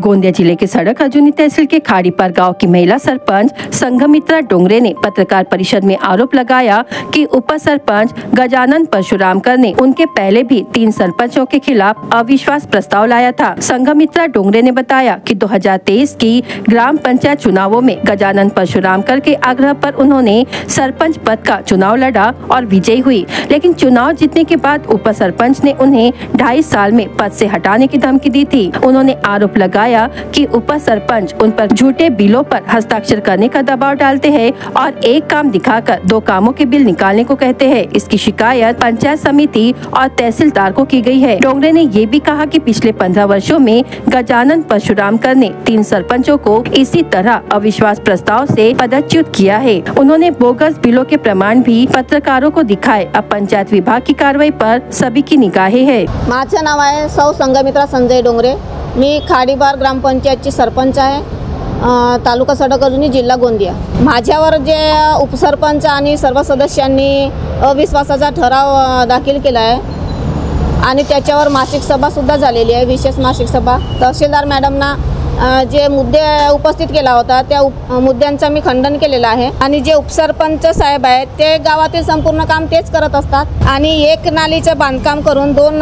गोंदिया जिले के सड़क अर्जुनी तहसील के खाड़ीपार गांव की महिला सरपंच संघमित्रा डोंगरे ने पत्रकार परिषद में आरोप लगाया कि उप सरपंच गजानन परशुरामकर ने उनके पहले भी 3 सरपंचों के खिलाफ अविश्वास प्रस्ताव लाया था। संघमित्रा डोंगरे ने बताया कि 2023 की ग्राम पंचायत चुनावों में गजानन परशुरामकर के आग्रह पर उन्होंने सरपंच पद का चुनाव लड़ा और विजयी हुई, लेकिन चुनाव जीतने के बाद उप सरपंच ने उन्हें 2.5 साल में पद से हटाने की धमकी दी थी। उन्होंने आरोप लगाया कि उप सरपंच उन पर झूठे बिलों पर हस्ताक्षर करने का दबाव डालते हैं और एक काम दिखाकर 2 कामों के बिल निकालने को कहते हैं। इसकी शिकायत पंचायत समिति और तहसीलदार को की गई है। डोंगरे ने ये भी कहा कि पिछले 15 वर्षों में गजानन परशुरामकर ने 3 सरपंचों को इसी तरह अविश्वास प्रस्ताव से पदच्युत किया है। उन्होंने बोगस बिलों के प्रमाण भी पत्रकारों को दिखाए। अब पंचायत विभाग की कार्रवाई पर सभी की निगाहें है। माझं नाव आहे सौ संघमित्रा संजय डोंगरे। मी खाडीपार ग्रामपंचायतची सरपंच आहे, तालुका सडक अर्जुनी, जिल्हा गोंदिया। माझ्यावर जे उपसरपंच आणि सर्व सदस्यांनी अविश्वासाचा ठराव दाखल केला आहे आणि त्याच्यावर मासिक सभा सुद्धा झालेली आहे, विशेष मासिक सभा। तहसीलदार मॅडमना जे मुद्दे उपस्थित केला होता त्या मुद्द्यांचं मी खंडन केलेलं आहे आणि जे उपसरपंच साहेब आहेत ते गावातील संपूर्ण काम तेच करत असतात आणि एक नालीचं बांधकाम करून 2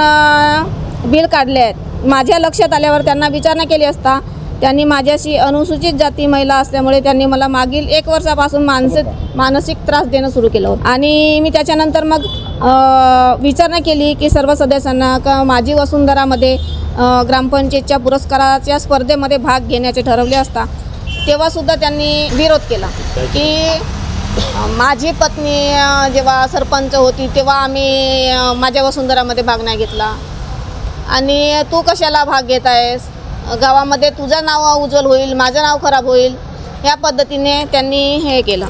बिल काढले आहेत। माझ्या लक्षात आल्यावर त्यांना विचारणा केली असता त्यांनी माझ्याशी अनुसूचित जाती महिला असल्यामुळे त्यांनी मला मागील 1 वर्षापासून मानसिक त्रास देणं सुरू केलं होतं आणि मी त्याच्यानंतर मग विचारणा केली की सर्व सदस्यांना का माझी वसुंधरामध्ये ग्रामपंचायतच्या पुरस्काराच्या स्पर्धेमध्ये भाग घेण्याचे ठरवले असता तेव्हा सुद्धा त्यांनी विरोध केला की माझी पत्नी जेव्हा सरपंच होती तेव्हा आम्ही माझ्या वसुंधरामध्ये भाग नाही घेतला आणि तू कशाला भाग घेत आहेस, गावामध्ये तुझं नाव उज्ज्वल होईल, माझं नाव खराब होईल, या पद्धतीने त्यांनी हे केलं।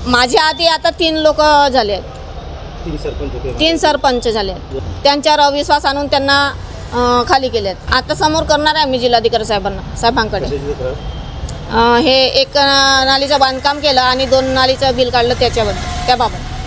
माझ्या आधी आता 3 लोक झाले आहेत, 3 सरपंच झाले आहेत, त्यांच्यावर अविश्वास आणून त्यांना खाली केलेत। आता समोर करणार आहे मी जिल्हाधिकारी साहेबांकडे। हे 1 नालीचं बांधकाम केलं आणि 2 नालीचं बिल काढलं त्याबाबत।